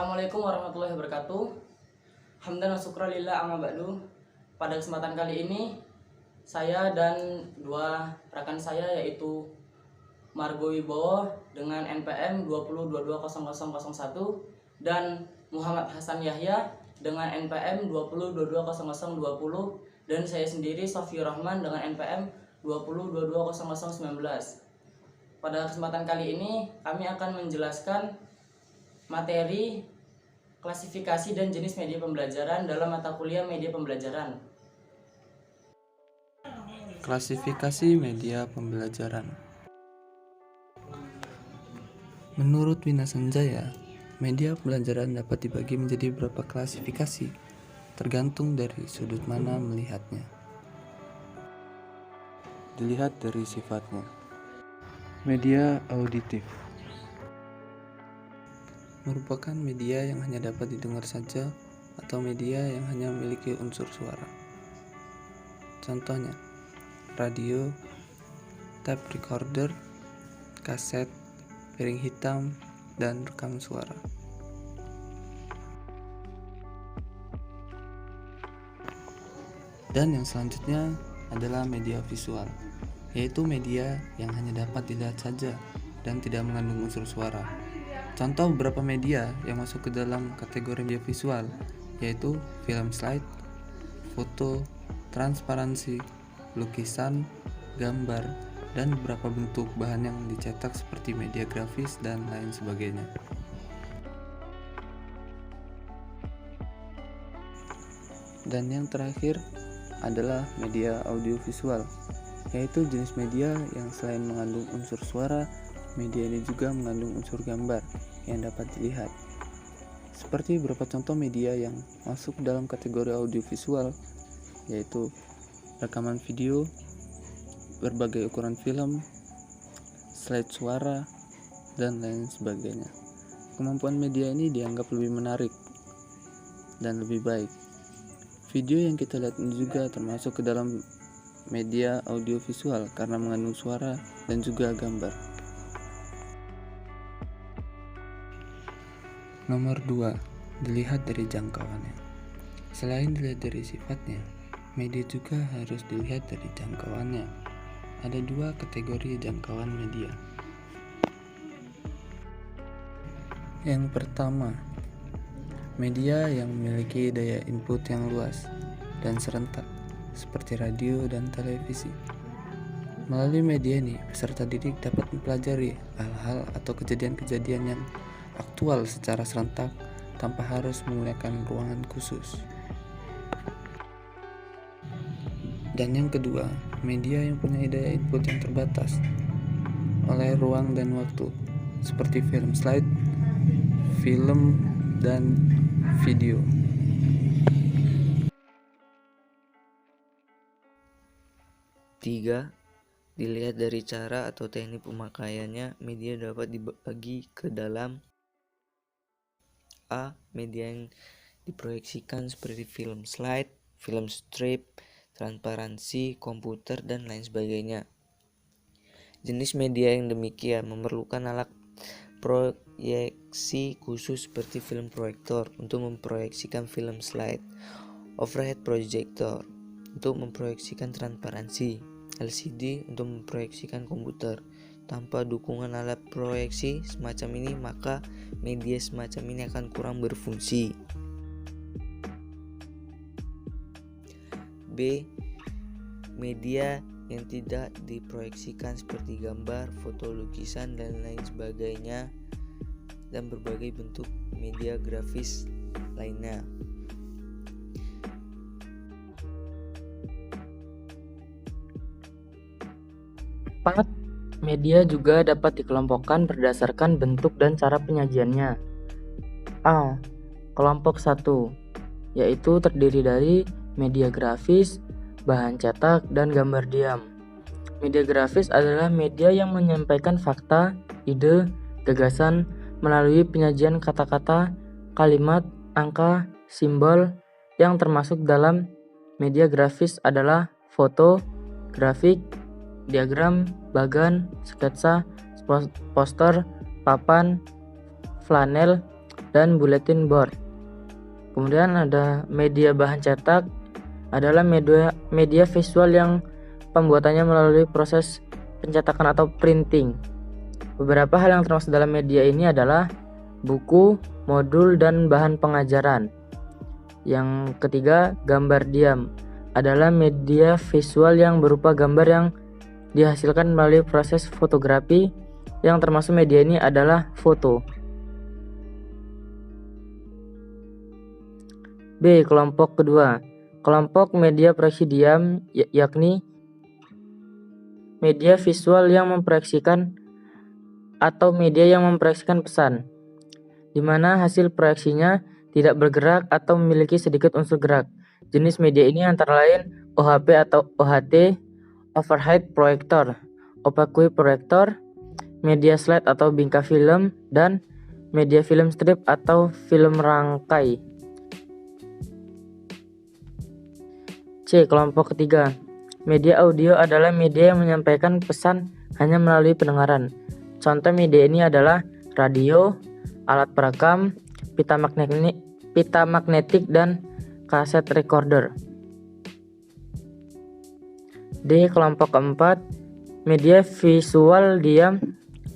Assalamualaikum warahmatullahi wabarakatuh. Hamdan wa syukran lillah amma ba'du. Pada kesempatan kali ini saya dan dua rekan saya yaitu Margo Wibowo dengan NPM 20220001 dan Muhammad Hasan Yahya dengan NPM 20220020 dan saya sendiri Sofi Rahman dengan NPM 20220019. Pada kesempatan kali ini kami akan menjelaskan materi klasifikasi dan jenis media pembelajaran dalam mata kuliah media pembelajaran. Klasifikasi media pembelajaran. Menurut Wina Sanjaya, media pembelajaran dapat dibagi menjadi beberapa klasifikasi, tergantung dari sudut mana melihatnya. Dilihat dari sifatnya. Media auditif merupakan media yang hanya dapat didengar saja atau media yang hanya memiliki unsur suara. Contohnya, radio, tape recorder, kaset, piring hitam, dan rekam suara. Dan yang selanjutnya adalah media visual, yaitu media yang hanya dapat dilihat saja dan tidak mengandung unsur suara. Contoh beberapa media yang masuk ke dalam kategori media visual yaitu film slide, foto, transparansi, lukisan, gambar, dan beberapa bentuk bahan yang dicetak seperti media grafis dan lain sebagainya. Dan yang terakhir adalah media audiovisual, yaitu jenis media yang selain mengandung unsur suara, media ini juga mengandung unsur gambar yang dapat dilihat. Seperti beberapa contoh media yang masuk dalam kategori audiovisual, yaitu rekaman video, berbagai ukuran film, slide suara, dan lain sebagainya. Kemampuan media ini dianggap lebih menarik dan lebih baik. Video yang kita lihat ini juga termasuk ke dalam media audiovisual karena mengandung suara dan juga gambar. Nomor 2, dilihat dari jangkauannya. Selain dilihat dari sifatnya, media juga harus dilihat dari jangkauannya. Ada 2 kategori jangkauan media. Yang pertama, media yang memiliki daya input yang luas dan serentak, seperti radio dan televisi. Melalui media ini, peserta didik dapat mempelajari hal-hal atau kejadian-kejadian yang aktual secara serentak tanpa harus menggunakan ruangan khusus. Dan yang kedua, media yang punya daya input yang terbatas oleh ruang dan waktu, seperti film slide, film, dan video. Tiga, dilihat dari cara atau teknik pemakaiannya, media dapat dibagi ke dalam A. Media yang diproyeksikan seperti film slide, film strip, transparansi, komputer, dan lain sebagainya. Jenis media yang demikian memerlukan alat proyeksi khusus seperti film proyektor untuk memproyeksikan film slide, overhead projector untuk memproyeksikan transparansi, LCD untuk memproyeksikan komputer. Tanpa dukungan alat proyeksi semacam ini, maka media semacam ini akan kurang berfungsi. B. Media yang tidak diproyeksikan seperti gambar, foto, lukisan, dan lain sebagainya, dan berbagai bentuk media grafis lainnya. Media juga dapat dikelompokkan berdasarkan bentuk dan cara penyajiannya. A. Kelompok 1, yaitu terdiri dari media grafis, bahan cetak, dan gambar diam. Media grafis adalah media yang menyampaikan fakta, ide, gagasan melalui penyajian kata-kata, kalimat, angka, simbol. Yang termasuk dalam media grafis adalah foto, grafik, diagram, bagan, sketsa, poster, papan, flanel, dan bulletin board. Kemudian ada media bahan cetak, adalah media visual yang pembuatannya melalui proses pencetakan atau printing. Beberapa hal yang termasuk dalam media ini adalah buku, modul, dan bahan pengajaran. Yang ketiga, gambar diam adalah media visual yang berupa gambar yang dihasilkan melalui proses fotografi. Yang termasuk media ini adalah foto. B. Kelompok kedua. Kelompok media proyeksi diam yakni media visual yang memproyeksikan atau media yang memproyeksikan pesan, di mana hasil proyeksinya tidak bergerak atau memiliki sedikit unsur gerak. Jenis media ini antara lain OHP atau OHT, overhead projector, opaque projector, media slide atau bingkai film, dan media film strip atau film rangkai. C. Kelompok ketiga. Media audio adalah media yang menyampaikan pesan hanya melalui pendengaran. Contoh media ini adalah radio, alat perekam, pita magnetik, dan kaset recorder. D. Kelompok keempat. Media visual diam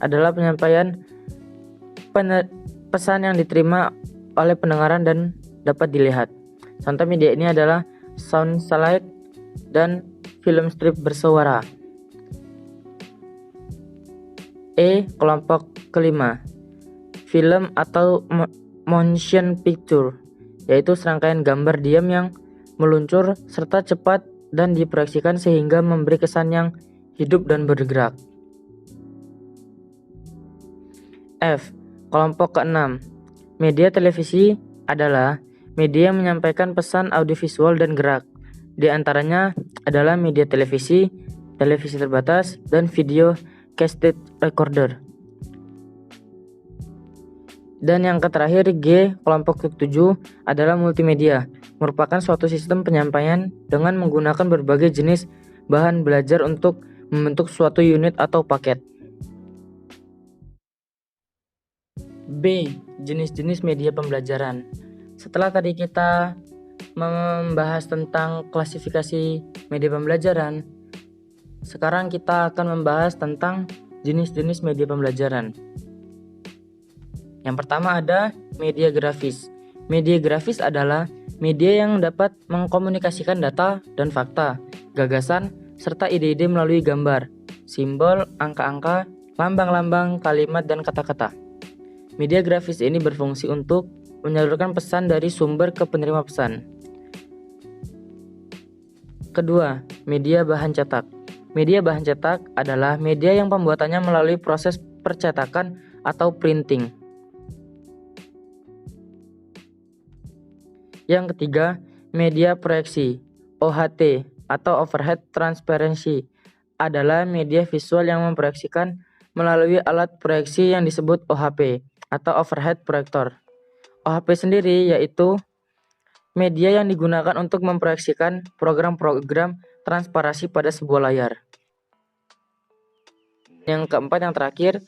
adalah penyampaian pesan yang diterima oleh pendengaran dan dapat dilihat. Contoh media ini adalah sound slide dan film strip bersuara. E. Kelompok kelima. Film atau motion picture, yaitu serangkaian gambar diam yang meluncur serta cepat dan diproyeksikan sehingga memberi kesan yang hidup dan bergerak. F. Kelompok keenam. Media televisi adalah media yang menyampaikan pesan audiovisual dan gerak. Di antaranya adalah media televisi, televisi terbatas, dan video cassette recorder. Dan yang terakhir G, kelompok ke-7 adalah multimedia, merupakan suatu sistem penyampaian dengan menggunakan berbagai jenis bahan belajar untuk membentuk suatu unit atau paket. B. Jenis-jenis media pembelajaran. Setelah tadi kita membahas tentang klasifikasi media pembelajaran, sekarang kita akan membahas tentang jenis-jenis media pembelajaran. Yang pertama ada media grafis. Media grafis adalah media yang dapat mengkomunikasikan data dan fakta, gagasan, serta ide-ide melalui gambar, simbol, angka-angka, lambang-lambang, kalimat, dan kata-kata. Media grafis ini berfungsi untuk menyalurkan pesan dari sumber ke penerima pesan. Kedua, media bahan cetak. Media bahan cetak adalah media yang pembuatannya melalui proses percetakan atau printing. Yang ketiga, media proyeksi (OHT) atau overhead transparency adalah media visual yang memproyeksikan melalui alat proyeksi yang disebut OHP atau overhead projector. OHP sendiri yaitu media yang digunakan untuk memproyeksikan program-program transparansi pada sebuah layar. Yang keempat, yang terakhir,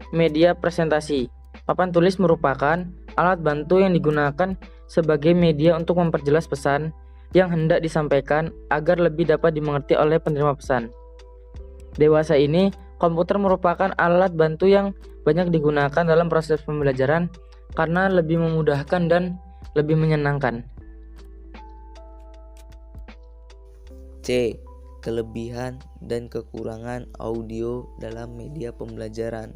media presentasi. Papan tulis merupakan alat bantu yang digunakan sebagai media untuk memperjelas pesan yang hendak disampaikan agar lebih dapat dimengerti oleh penerima pesan. Dewasa ini, komputer merupakan alat bantu yang banyak digunakan dalam proses pembelajaran karena lebih memudahkan dan lebih menyenangkan. C. Kelebihan dan kekurangan audio dalam media pembelajaran.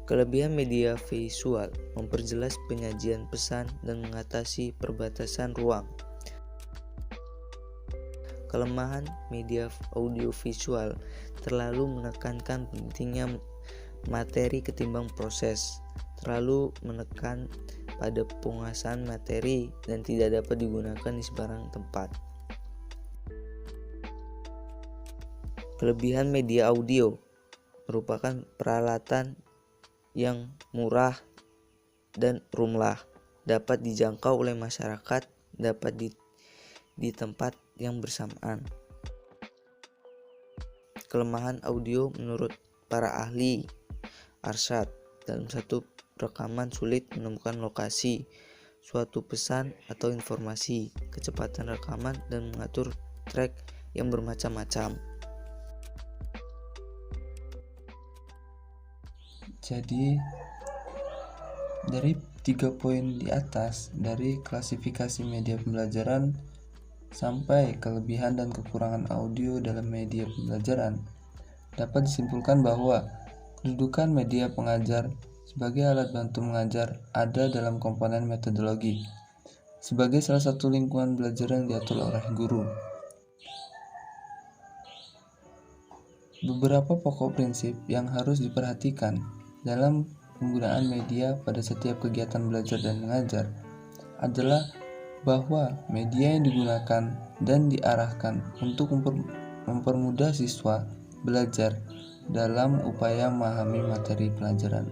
Kelebihan media visual memperjelas penyajian pesan dan mengatasi perbatasan ruang. Kelemahan media audiovisual terlalu menekankan pentingnya materi ketimbang proses, terlalu menekan pada penguasaan materi dan tidak dapat digunakan di sembarang tempat. Kelebihan media audio merupakan peralatan yang murah dan rumlah, dapat dijangkau oleh masyarakat, dapat di tempat yang bersamaan. Kelemahan audio menurut para ahli Arsyad. Dalam satu rekaman sulit menemukan lokasi suatu pesan atau informasi, kecepatan rekaman, dan mengatur track yang bermacam-macam. Jadi, dari 3 poin di atas dari klasifikasi media pembelajaran sampai kelebihan dan kekurangan audio dalam media pembelajaran, dapat disimpulkan bahwa kedudukan media pengajar sebagai alat bantu mengajar ada dalam komponen metodologi, sebagai salah satu lingkungan belajar yang diatur oleh guru. Beberapa pokok prinsip yang harus diperhatikan dalam penggunaan media pada setiap kegiatan belajar dan mengajar adalah bahwa media yang digunakan dan diarahkan untuk mempermudah siswa belajar dalam upaya memahami materi pelajaran.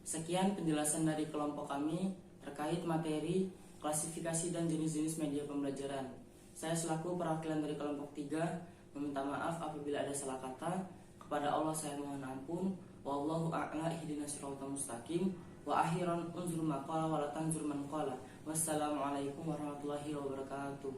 Sekian penjelasan dari kelompok kami terkait materi, klasifikasi, dan jenis-jenis media pembelajaran. Saya selaku perwakilan dari kelompok 3 meminta maaf apabila ada salah kata. Kepada Allah saya mohon ampun. Wallahu a'la ihdinas siratal mustaqim. Wa akhiran unzur maqala wa la tanzur man qala. Wassalamualaikum warahmatullahi wabarakatuh.